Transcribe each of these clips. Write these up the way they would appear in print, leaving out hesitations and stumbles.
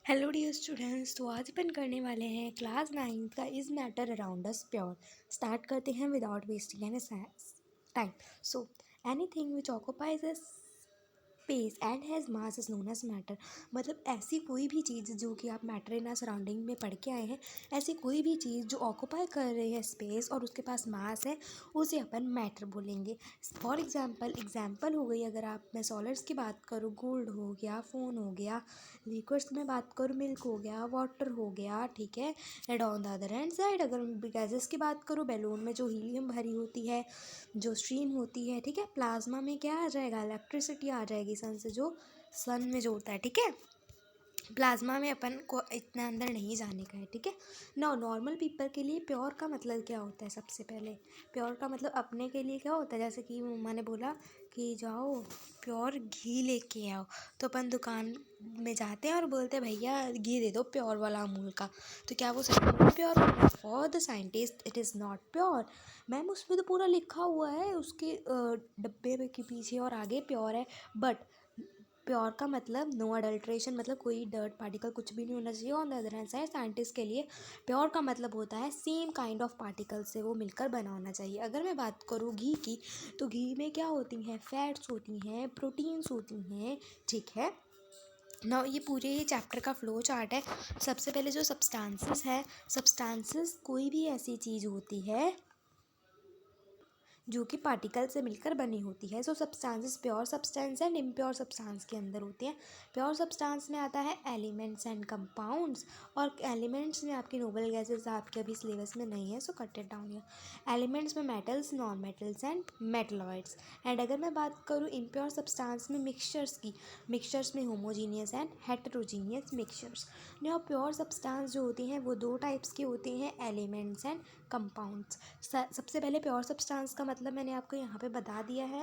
Hello dear students. तो आज अपन करने वाले हैं क्लास 9 का is matter around us pure. Start करते हैं without wasting any time. So anything which occupies a space and has mass is known as matter. मतलब ऐसी कोई भी चीज़ जो कि आप मैटर इन सराउंडिंग में पढ़ के आए हैं, ऐसी कोई भी चीज़ जो ऑक्यूपाई कर रही है स्पेस और उसके पास मास है, उसे अपन मैटर बोलेंगे। फॉर एग्जाम्पल हो गई, अगर आप मैं सॉलिड्स की बात करूँ, गोल्ड हो गया, फ़ोन हो गया। लिक्विड्स में बात करूँ, मिल्क हो गया, वाटर हो गया, ठीक है। And on the other hand side अगर गैसेस की बात करूँ, बैलून में जो हीलियम भरी होती है, जो स्ट्रीम होती है, ठीक है। प्लाज्मा में क्या आ जाएगा, इलेक्ट्रिसिटी आ जाएगी सन से, जो सन में जो होता है, ठीक है। प्लाज्मा में अपन को इतना अंदर नहीं जाने का है, ठीक है। नॉर्मल पीपल के लिए प्योर का मतलब क्या होता है? सबसे पहले प्योर का मतलब अपने के लिए क्या होता है? जैसे कि मम्मा ने बोला कि जाओ प्योर घी लेके आओ, तो अपन दुकान में जाते हैं और बोलते हैं भैया घी दे दो प्योर वाला अमूल का। तो क्या वो सच में प्योर होगा? For the scientist it is not pure. Ma'am उसमें तो पूरा लिखा हुआ है, उसके डब्बे के पीछे और आगे प्योर है, बट प्योर का मतलब नो अडल्ट्रेशन, मतलब कोई डर्ट पार्टिकल कुछ भी नहीं होना चाहिए। On the other hand side scientist के लिए प्योर का मतलब होता है सेम काइंड ऑफ पार्टिकल से वो मिलकर बना होना चाहिए। अगर मैं बात करूँ घी की, तो घी में क्या होती हैं? फैट्स होती हैं, प्रोटीन्स होती हैं, ठीक है ना। ये पूरे ही चैप्टर का फ्लो चार्ट है। सबसे पहले जो सब्सटेंसेस है, सब्सटेंसेस कोई भी ऐसी चीज़ होती है जो कि पार्टिकल से मिलकर बनी होती है। So substances pure substance and impure substance के अंदर होते हैं। प्योर सब्सटेंस में आता है एलिमेंट्स एंड कंपाउंड्स, और एलिमेंट्स में आपकी नोबल गैसेस आपके अभी सिलेबस में नहीं है, so cut it down here. Elements में metals, non metals and metalloids. And अगर मैं बात करूँ इम्प्योर सब्सटेंस में मिक्सचर्स की, मिक्सचर्स में होमोजीनियस एंड हेटेरोजीनियस मिक्सचर्स। और प्योर सब्सटेंस जो होती हैं वो दो टाइप्स की होती हैं, एलिमेंट्स एंड कंपाउंड्स। सबसे पहले प्योर सब्सटेंस का मतलब मैंने आपको यहाँ पे बता दिया है।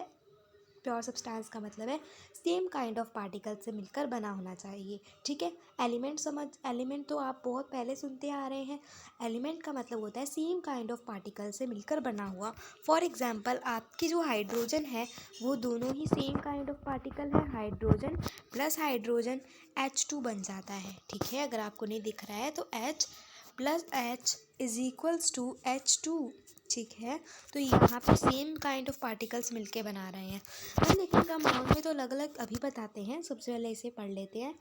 प्योर सब्सटेंस का मतलब है सेम काइंड ऑफ पार्टिकल से मिलकर बना होना चाहिए, ठीक है। एलिमेंट तो आप बहुत पहले सुनते आ रहे हैं। एलिमेंट का मतलब होता है सेम काइंड ऑफ पार्टिकल से मिलकर बना हुआ। फॉर एग्जांपल आपकी जो हाइड्रोजन है, वो दोनों ही सेम काइंड ऑफ पार्टिकल है। हाइड्रोजन प्लस हाइड्रोजन H2 बन जाता है, ठीक है। अगर आपको नहीं दिख रहा है तो H plus H is equals to H2, ठीक है। तो यहाँ पे सेम काइंड ऑफ पार्टिकल्स मिलके बना रहे हैं। लेकिन कंपाउंड में तो अलग अलग अभी बताते हैं, सबसे पहले इसे पढ़ लेते हैं।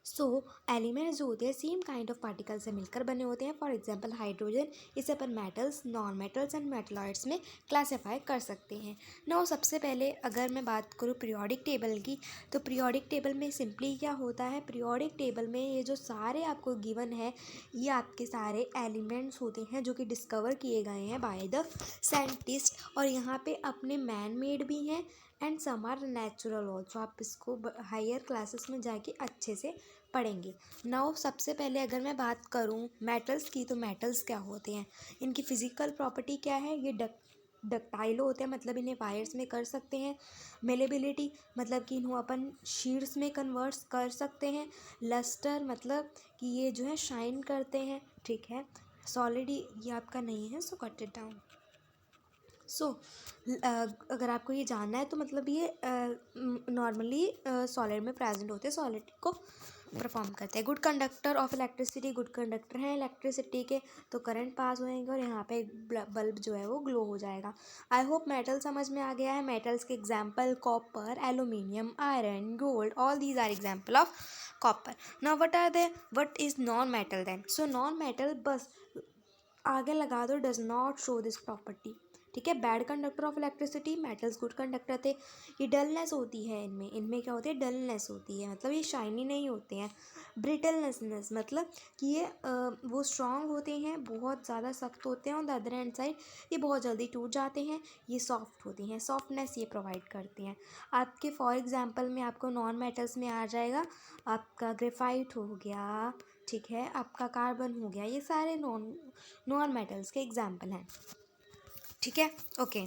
सो एलिमेंट्स जो होते हैं सेम काइंड ऑफ पार्टिकल से मिलकर बने होते हैं। फॉर एग्जांपल हाइड्रोजन, इसे अपन metals, non metals and metalloids में क्लासीफाई कर सकते हैं। नाउ सबसे पहले अगर मैं बात करूँ पीरियोडिक टेबल की, तो पीरियोडिक टेबल में सिंपली क्या होता है? पीरियोडिक टेबल में ये जो सारे आपको गिवन है, ये आपके सारे एलिमेंट्स होते हैं जो कि डिस्कवर किए गए हैं बाय द साइंटिस्ट, और यहाँ पे अपने मैन मेड भी हैं and some are natural also. आप इसको हायर क्लासेस में जाके अच्छे से पढ़ेंगे। नाउ सबसे पहले अगर मैं बात करूं मेटल्स की, तो मेटल्स क्या होते हैं? इनकी फिजिकल प्रॉपर्टी क्या है? ये डक्टाइल होते हैं, मतलब इन्हें वायर्स में कर सकते हैं। मेलेबिलिटी मतलब कि इन्हें अपन शीट्स में कन्वर्ट कर सकते हैं। लस्टर मतलब कि ये जो है शाइन करते हैं, ठीक है। सॉलिड ये आपका नहीं है, सो कट इट डाउन। सो अगर आपको ये जानना है तो मतलब ये नॉर्मली सॉलिड में प्रेजेंट होते हैं, सॉलिड को परफॉर्म करते हैं। Good conductor of electricity, good conductor हैं इलेक्ट्रिसिटी के, तो करंट पास होएंगे और यहाँ पे बल्ब जो है वो ग्लो हो जाएगा। आई होप मेटल समझ में आ गया है। मेटल्स के example copper, aluminium, iron, gold, all these are example of copper. Now what is non metal then? So non metal बस आगे लगा दो, does not show this property, ठीक है। Bad conductor of electricity, metals good conductor थे। ये dullness होती है इनमें, इनमें क्या होती है? डलनेस होती है, मतलब ये शाइनी नहीं होते हैं। ब्रिटलनेसनेस मतलब कि ये वो स्ट्रांग होते हैं, बहुत ज़्यादा सख्त होते हैं। On the other hand side ये बहुत जल्दी टूट जाते हैं। ये सॉफ्ट होते हैं, सॉफ्टनेस ये प्रोवाइड करते हैं आपके। फॉर एग्जांपल में आपको नॉन मेटल्स में आ जाएगा आपका ग्रेफाइट हो गया, ठीक है, आपका कार्बन हो गया, ये सारे नॉन मेटल्स के एग्जाम्पल हैं, ठीक है। ओके,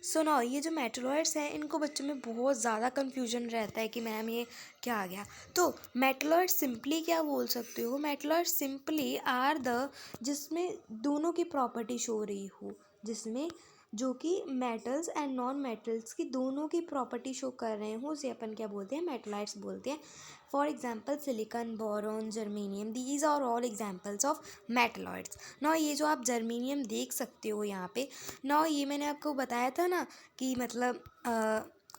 सो नाउ ये जो मेटलॉइड्स हैं, इनको बच्चों में बहुत ज़्यादा कन्फ्यूजन रहता है कि मैम ये क्या आ गया। तो मेटलॉइड्स सिंपली क्या बोल सकते हो? मेटलॉइड्स सिंपली आर द जिसमें दोनों की प्रॉपर्टी शो रही हो, जिसमें जो कि मेटल्स एंड नॉन मेटल्स की दोनों की प्रॉपर्टी शो कर रहे हो, उसे अपन क्या बोलते हैं, मेटलाइट्स बोलते हैं। For example silicon, boron, germanium, these are all examples of metalloids. ना ये जो आप जर्मेनियम देख सकते हो यहाँ पे, ना ये मैंने आपको बताया था ना कि मतलब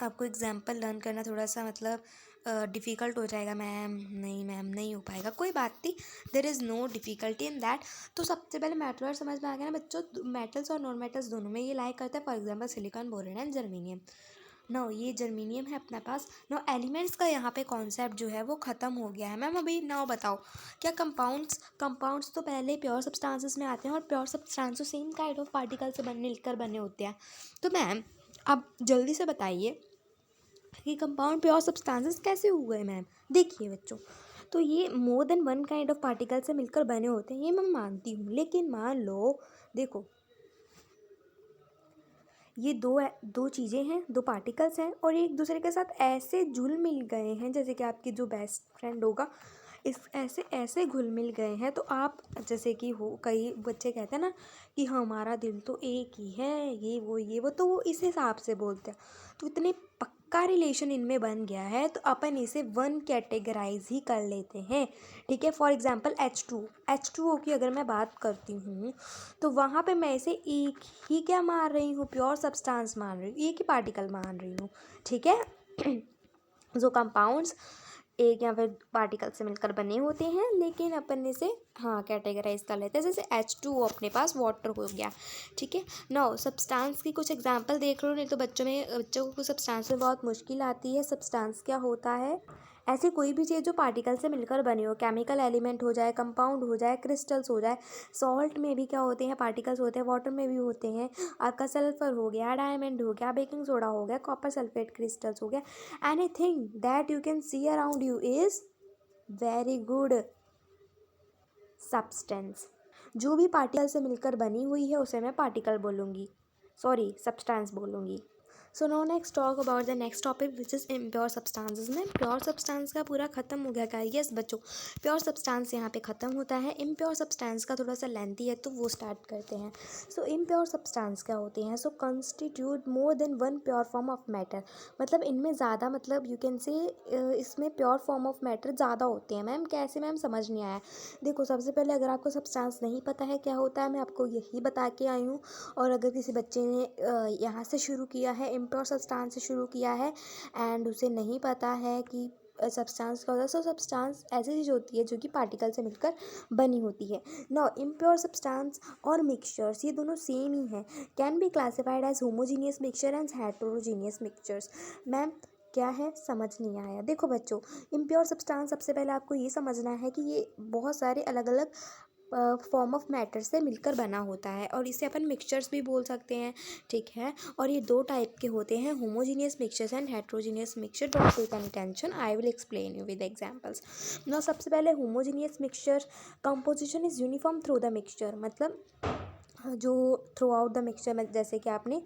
आपको एग्जाम्पल लर्न करना थोड़ा सा मतलब डिफ़िकल्ट हो जाएगा। मैम नहीं हो पाएगा, कोई बात नहीं, there is no difficulty in that. तो सबसे पहले मेटलॉइड समझ में आ गया ना बच्चों, मेटल्स और नॉन मेटल्स दोनों में ये लाइक करता है। For example silicon, boron and germanium. No ये जर्मेनियम है अपने पास। नो एलिमेंट्स का यहाँ पे कॉन्सेप्ट जो है वो ख़त्म हो गया है। मैम अभी नाउ बताओ, क्या कंपाउंड्स तो पहले प्योर सब्सटेंसेस में आते हैं, और प्योर सब्सटेंस तो सेम काइंड ऑफ पार्टिकल से मिलकर बने होते हैं। तो मैम आप जल्दी से बताइए कि कंपाउंड प्योर सब्सटेंसेस कैसे हुए मैम। देखिए बच्चों, तो ये मोर than one kind of particle से मिलकर बने होते हैं, ये मैं मानती हूँ, लेकिन मान लो देखो ये दो चीज़ें हैं, दो पार्टिकल्स हैं, और ये एक दूसरे के साथ ऐसे घुल मिल गए हैं, जैसे कि आपकी जो बेस्ट फ्रेंड होगा, इस ऐसे घुल मिल गए हैं। तो आप जैसे कि हो, कई बच्चे कहते हैं ना कि हमारा दिल तो एक ही है, ये वो, तो वो इस हिसाब से बोलते हैं। तो इतने पक्का रिलेशन इनमें बन गया है, तो अपन इसे वन कैटेगराइज ही कर लेते हैं, ठीक है। फॉर एग्जांपल H2O की अगर मैं बात करती हूँ, तो वहाँ पे मैं इसे एक ही क्या मान रही हूँ, प्योर सब्सटेंस मान रही हूँ, एक ही पार्टिकल मान रही हूँ, ठीक है। जो कंपाउंड्स एक या फिर पार्टिकल से मिलकर बने होते हैं, लेकिन अपन इसे हाँ कैटेगराइज कर लेते हैं। जैसे H2O अपने पास वाटर हो गया, ठीक है। नाउ सब्सटेंस की कुछ एग्जांपल देख लो, नहीं तो बच्चों को कुछ सब्सटेंस में बहुत मुश्किल आती है। सब्सटेंस क्या होता है, ऐसी कोई भी चीज़ जो पार्टिकल से मिलकर बनी हो, केमिकल एलिमेंट हो जाए, कंपाउंड हो जाए, क्रिस्टल्स हो जाए। सॉल्ट में भी क्या होते हैं, पार्टिकल्स होते हैं, वाटर में भी होते हैं। आपका सल्फर हो गया, डायमंड हो गया, बेकिंग सोडा हो गया, कॉपर सल्फेट क्रिस्टल्स हो गया। Anything that you can C around you is very good substance. जो भी पार्टिकल से मिलकर बनी हुई है उसे मैं पार्टिकल बोलूँगी, सॉरी सब्सटेंस बोलूँगी। So no next talk about the next topic which is impure substances में। प्योर सब्सटेंस का पूरा खत्म हो गया क्या? यस बच्चों, प्योर सब्सटेंस यहाँ पे ख़त्म होता है। इम्प्योर सब्सटेंस का थोड़ा सा लेंथी है, तो वो स्टार्ट करते हैं। सो इम्प्योर सब्सटेंस क्या होते हैं? So constitute more than one pure form of matter. मतलब इनमें ज़्यादा, मतलब यू कैन से इसमें प्योर फॉर्म ऑफ मैटर ज़्यादा होते हैं। मैम कैसे? मैम समझ नहीं आया। देखो सबसे पहले अगर आपको सब्सटेंस नहीं पता है क्या होता है, मैं आपको यही बता के आई हूँ। और अगर किसी बच्चे ने यहाँ से शुरू किया है, इम्प्योर सब्सटेंस से शुरू किया है, एंड उसे नहीं पता है कि सब्सटेंस क्या होता है, सो सब्सटेंस ऐसी चीज़ होती है जो कि पार्टिकल से मिलकर बनी होती है। नाउ इम्प्योर सब्सटेंस और मिक्सचर्स ये दोनों सेम ही हैं। Can be classified as homogeneous mixture and heterogeneous mixtures. Ma'am क्या है, समझ नहीं आया। देखो बच्चों, इम्प्योर सब्सटेंस सबसे पहले आपको ये समझना है कि ये बहुत सारे अलग अलग फॉर्म ऑफ मैटर से मिलकर बना होता है, और इसे अपन मिक्सचर्स भी बोल सकते हैं, ठीक है। और ये दो टाइप के होते हैं, homogeneous mixtures and heterogeneous mixture. Don't take any tension, I will explain you with examples. Now सबसे पहले homogeneous mixture, composition is uniform through the mixture. मतलब जो थ्रू आउट द मिक्सचर में, जैसे कि आपने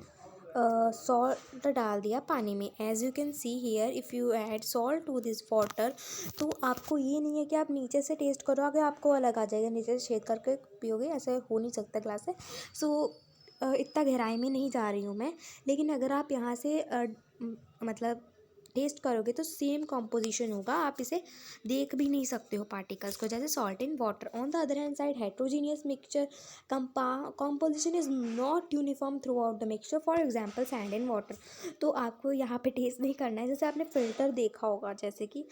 सॉल्ट डाल दिया पानी में, as you can see here, if you add salt to this water, तो आपको ये नहीं है कि आप नीचे से टेस्ट करोगे आपको अलग आ जाएगा, नीचे से छेद करके पियोगे, ऐसे हो नहीं सकता ग्लास से। सो इतना गहराई में नहीं जा रही हूँ मैं, लेकिन अगर आप यहाँ से मतलब टेस्ट करोगे तो सेम कॉम्पोजिशन होगा, आप इसे देख भी नहीं सकते हो पार्टिकल्स को, जैसे salt in water. On the other hand side heterogeneous mixture, composition is not uniform through out the mixture. For example sand in water. तो आपको यहाँ पे टेस्ट नहीं करना है, जैसे आपने फिल्टर देखा होगा, जैसे कि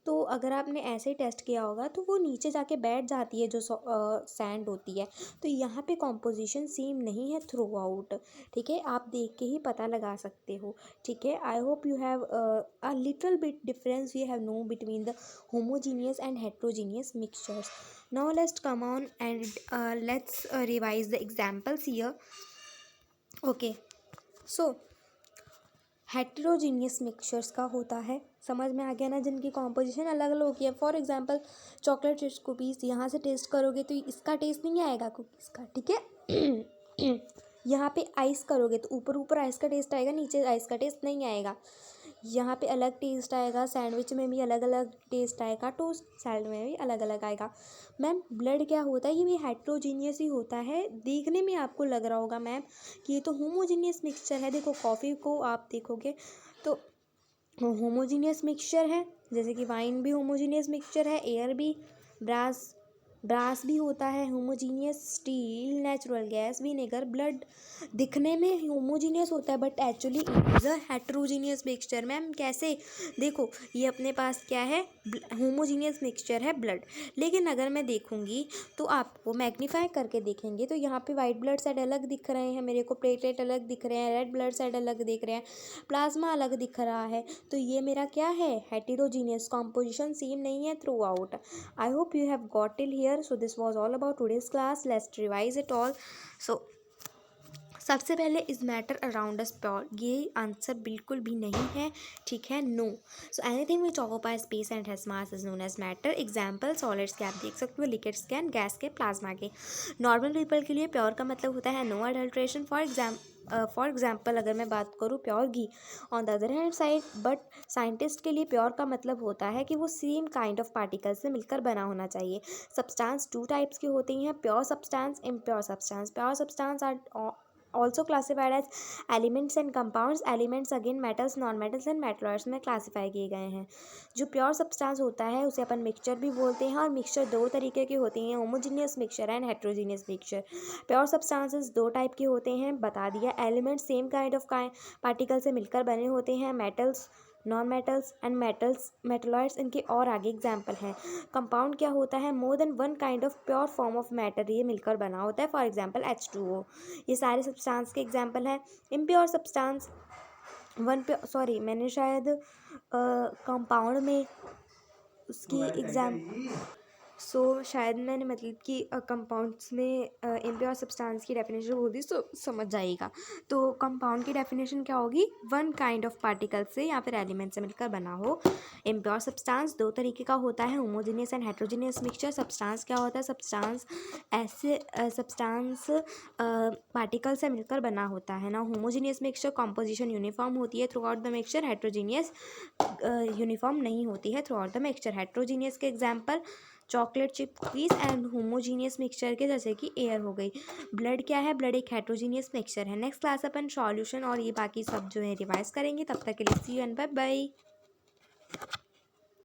तो अगर आपने ऐसे ही टेस्ट किया होगा तो वो नीचे जाके बैठ जाती है जो सैंड होती है। तो यहाँ पे कॉम्पोजिशन सेम नहीं है थ्रू आउट, ठीक है, आप देख के ही पता लगा सकते हो, ठीक है। I hope you have a little bit difference we have known between the homogeneous and heterogeneous mixtures. Now let's come on and let's revise the examples here. Okay, so heterogeneous mixtures का होता है, समझ में आ गया ना, जिनकी composition अलग अलग होती है। For example chocolate chips cookies, यहाँ से टेस्ट करोगे तो इसका टेस्ट नहीं आएगा कुकीज़ का, ठीक है। यहाँ पे आइस करोगे तो ऊपर ऊपर आइस का टेस्ट आएगा, नीचे आइस का टेस्ट नहीं आएगा। यहाँ पे अलग टेस्ट आएगा, सैंडविच में भी अलग अलग टेस्ट आएगा, टोस्ट सैलड में भी अलग अलग आएगा। मैम ब्लड क्या होता है, ये भी हेट्रोजीनियस ही होता है। देखने में आपको लग रहा होगा मैम कि ये तो होमोजीनियस मिक्सचर है। देखो कॉफ़ी को आप देखोगे तो होमोजीनियस मिक्सचर है, जैसे कि वाइन भी होमोजीनियस मिक्सचर है, एयर भी, ब्रास ब्रास भी होता है homogeneous, steel, natural gas, vinegar, blood दिखने में होमोजीनियस होता है but actually it is a heterogeneous mixture. Ma'am कैसे, देखो ये अपने पास क्या है, होमोजीनियस मिक्सचर है ब्लड, लेकिन अगर मैं देखूंगी तो आपको मैग्नीफाई करके देखेंगे तो यहाँ पे वाइट ब्लड सेल अलग दिख रहे हैं मेरे को, प्लेटलेट अलग दिख रहे हैं, रेड ब्लड सेल अलग दिख रहे हैं, प्लाज्मा अलग दिख रहा है, तो ये मेरा क्या है, हेटेरोजीनियस, कॉम्पोजिशन सेम नहीं है through out. I hope you have got till here. So this was all about today's class. Let's revise it all. So सबसे पहले is matter around us pure, ये आंसर बिल्कुल भी नहीं है, ठीक है, no. So anything which occupy space and has mass is known as matter. Example solids के आप देख सकते हो, लिक्विड्स के, गैस के, प्लाज्मा के। नॉर्मल पीपल के लिए प्योर का मतलब होता है नो अडल्ट्रेशन। फॉर एग्जाम्पल अगर मैं बात करूँ pure ghee, on the other hand side, but scientist के लिए प्योर का मतलब होता है कि वो सेम काइंड ऑफ पार्टिकल से मिलकर बना होना चाहिए। सब्सटेंस टू टाइप्स की होती हैं, pure substance, impure substance. Pure substance are also classified as elements and compounds। elements again metals, non-metals and metalloids में क्लासीफाई किए गए हैं। जो प्योर सब्सटेंस होता है उसे अपन मिक्सचर भी बोलते हैं, और मिक्सचर दो तरीके की होती हैं, homogeneous mixture and heterogeneous mixture. Pure substances दो टाइप के होते हैं, बता दिया। Elements same kind of particle से मिलकर बने होते हैं, metals, non metals and metalloids इनके और आगे एग्जाम्पल हैं। कंपाउंड क्या होता है, मोर than one kind of pure form of matter, ये मिलकर बना होता है, फॉर एग्जाम्पल H2O। ये सारे सब्सटेंस के एग्जाम्पल हैं। इम्प्योर सब्सटेंस मैंने शायद कंपाउंड में उसकी शायद मैंने मतलब कि कंपाउंड्स में इम्प्योर सब्सटेंस की डेफिनेशन बोल दी, तो समझ जाइएगा। तो कंपाउंड की डेफिनेशन क्या होगी, वन काइंड ऑफ पार्टिकल से या फिर एलिमेंट से मिलकर बना हो। इम्प्योर सब्सटेंस दो तरीके का होता है, homogeneous and heterogeneous mixture. Substance क्या होता है, सब्सटेंस पार्टिकल से मिलकर बना होता है ना। होमोजीनियस मिक्सचर कॉम्पोजिशन यूनिफॉर्म होती है throughout the mixture, heterogeneous uniform नहीं होती है throughout the mixture. Heterogeneous के example chocolate chip cookies, and homogeneous mixture के जैसे कि एयर हो गई। ब्लड क्या है, ब्लड एक हेट्रोजीनियस मिक्सचर है। नेक्स्ट क्लास अपन सॉल्यूशन और ये बाकी सब जो है रिवाइज करेंगे। तब तक के लिए सी यू एंड बाय बाय।